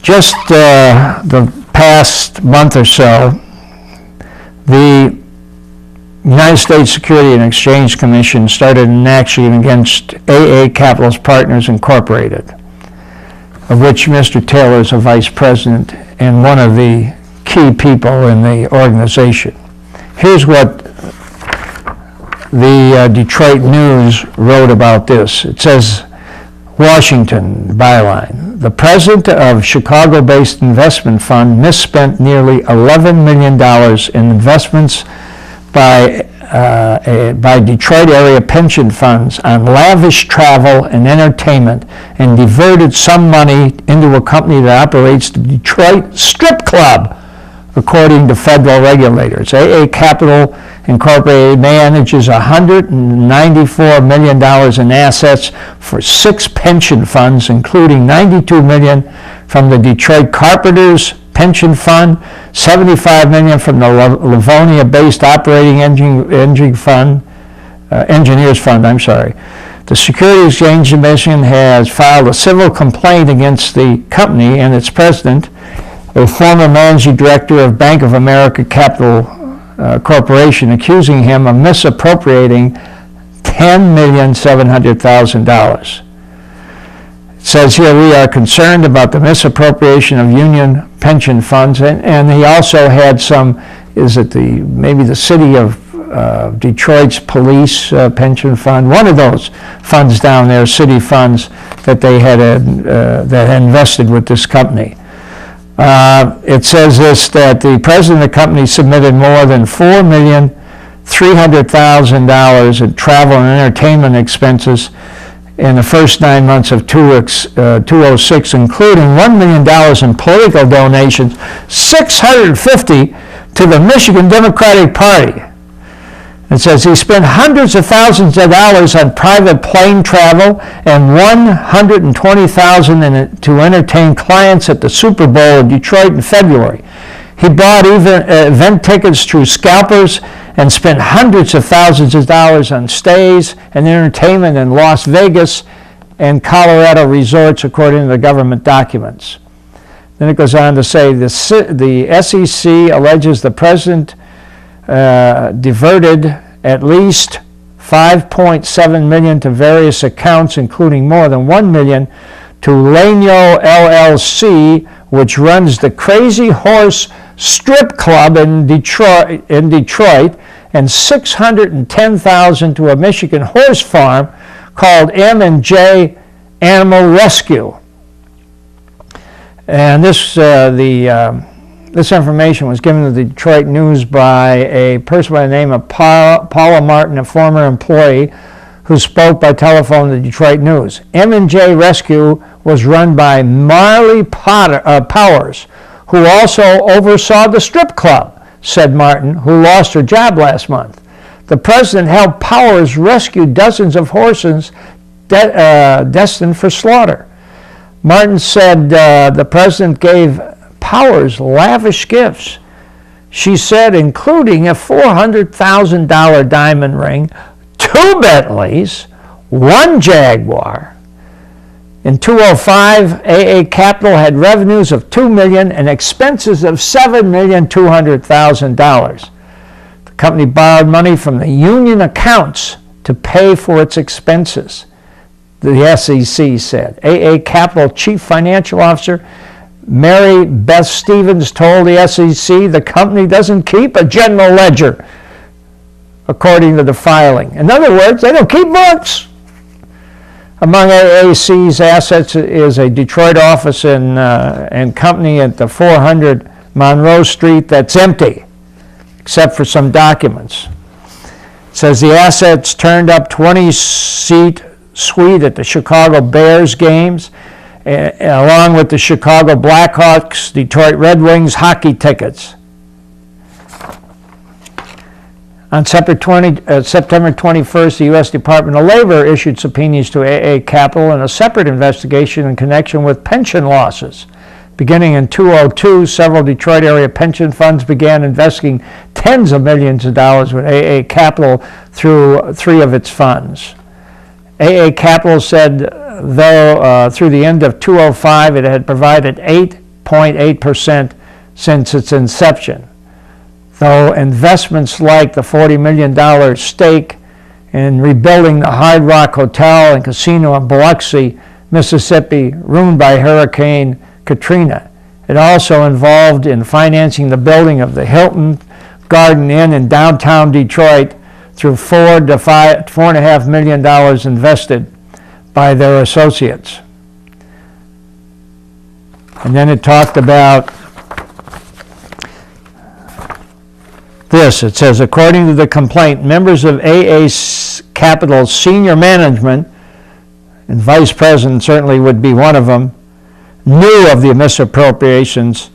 Just the past month or so, the United States Securities and Exchange Commission started an action against AA Capital's Partners Incorporated, of which Mr. Taylor is a vice president and one of the key people in the organization. Here's what the Detroit News wrote about this. It says, Washington, byline, the president of Chicago-based investment fund misspent nearly $11 million in investments by Detroit area pension funds on lavish travel and entertainment and diverted some money into a company that operates the Detroit Strip Club, according to federal regulators. AA Capital Incorporated manages $194 million in assets for 6 pension funds, including $92 million from the Detroit Carpenters Pension Fund, $75 million from the Livonia-based Operating Engineers Fund. The Securities Exchange Commission has filed a civil complaint against the company and its president, a former managing director of Bank of America Capital Corporation, accusing him of misappropriating $10,700,000. It says here, we are concerned about the misappropriation of union pension funds, and he also had some, maybe the city of Detroit's police pension fund, one of those funds down there, city funds that they had that had invested with this company. It says this, that the president of the company submitted more than $4,300,000 in travel and entertainment expenses in the first 9 months of 2006, including $1 million in political donations, $650 to the Michigan Democratic Party. It says he spent hundreds of thousands of dollars on private plane travel and $120,000 to entertain clients at the Super Bowl in Detroit in February. He bought event tickets through scalpers and spent hundreds of thousands of dollars on stays and entertainment in Las Vegas and Colorado resorts, according to the government documents. Then it goes on to say the SEC alleges the president diverted at least $5.7 million to various accounts, including more than $1 million to Leonard LLC, which runs the Crazy Horse Strip Club in Detroit, and $610,000 to a Michigan horse farm called M&J Animal Rescue. And this information was given to the Detroit News by a person by the name of Paula Martin, a former employee who spoke by telephone to the Detroit News. M&J Rescue was run by Marley Powers, who also oversaw the strip club, said Martin, who lost her job last month. The president helped Powers rescue dozens of horses destined for slaughter. Martin said the president gave Powers lavish gifts. She said, including a $400,000 diamond ring, 2 Bentleys, 1 Jaguar. In 2005, AA Capital had revenues of $2 million and expenses of $7,200,000. The company borrowed money from the union accounts to pay for its expenses, the SEC said. AA Capital Chief Financial Officer Mary Beth Stevens told the SEC the company doesn't keep a general ledger, according to the filing. In other words, they don't keep books. Among AAC's assets is a Detroit office and company at the 400 Monroe Street that's empty, except for some documents. It says the assets turned up 20-seat suite at the Chicago Bears games, along with the Chicago Blackhawks, Detroit Red Wings hockey tickets. On September 21st, the U.S. Department of Labor issued subpoenas to AA Capital in a separate investigation in connection with pension losses. Beginning in 2002, several Detroit area pension funds began investing tens of millions of dollars with AA Capital through 3 of its funds. AA Capital said, though through the end of 2005, it had provided 8 0.8% since its inception, though investments like the $40 million stake in rebuilding the Hard Rock Hotel and Casino in Biloxi, Mississippi, ruined by Hurricane Katrina. It also involved in financing the building of the Hilton Garden Inn in downtown Detroit through $4.5 million invested by their associates. And then it talked about this. It says, according to the complaint, members of AA Capital's senior management, and vice president certainly would be one of them, knew of the misappropriations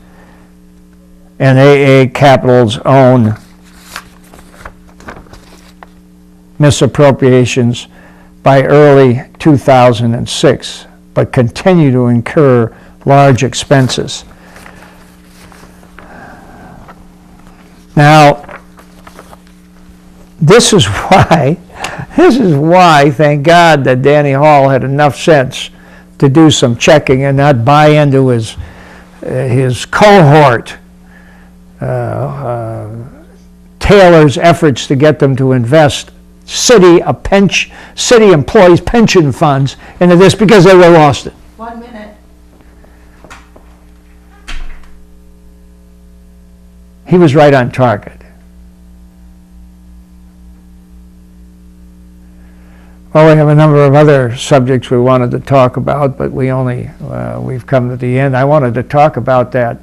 and AA Capital's own misappropriations by early 2006, but continue to incur large expenses. Now, this is why, thank God, that Danny Hall had enough sense to do some checking and not buy into his cohort, Taylor's efforts to get them to invest city employees' pension funds into this because they were lost it. 1 minute. He was right on target. Well, we have a number of other subjects we wanted to talk about, but we've come to the end. I wanted to talk about that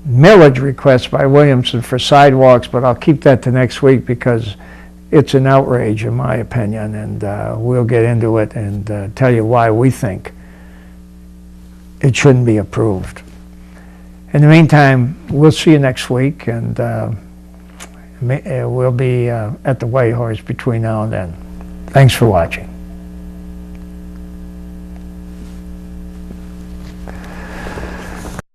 millage request by Williamson for sidewalks, but I'll keep that to next week because it's an outrage in my opinion, and we'll get into it and tell you why we think it shouldn't be approved. In the meantime, we'll see you next week, and we'll be at the White Horse between now and then. Thanks for watching.